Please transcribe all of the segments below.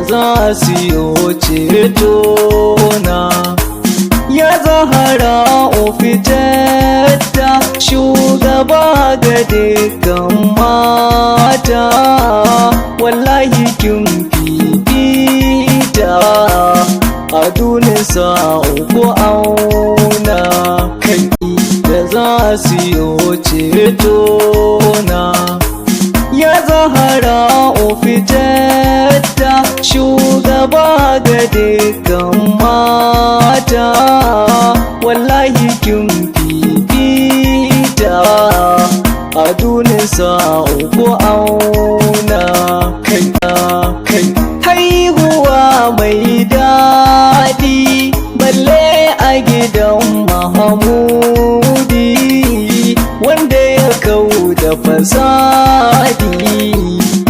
za su yi ceto na. Ya Zahara fitatta shugaba ga dukkan mata, wallahi kin fifita a dunisa uku auna kai da za su yi ceto na. Ya Zahara fitatta shugaba ga dukkan mata, wallahi kin fifita a dunisa uku auna kai. Haihuwa mai daɗi balle a gidan Mahamudi, wanda ya kau da fasadi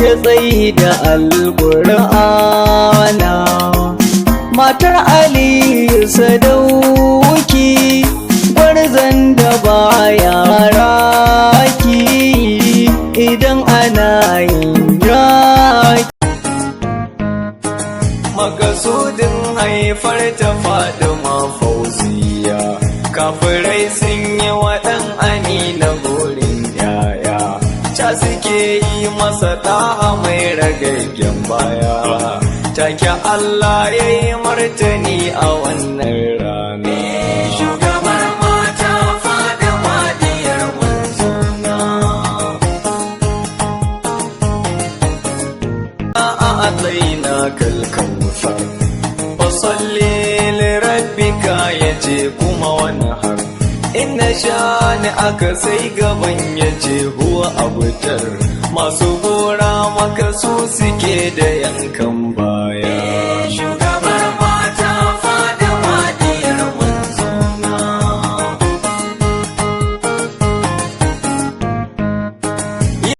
ya tsayi da Alƙur'ana. Matar Aliyu Sadauki, gwarzon da baya raki idan ana yin yaki. Makasudin haifar ta Fatima Fauziya, kafirai sun yi waɗan Amina gorin yaya, ca suke yi masa ɗaha mai ragaggen baya. Take Allah ya yi martani a wannan rana. Shugabar mata Fatima diyar manzona, a atsaina kalkautar, fasalli lirabbika yace kuma wani har. Inna shani aka sai gaban yace huwa abutar, masu gora maka su suke da yankan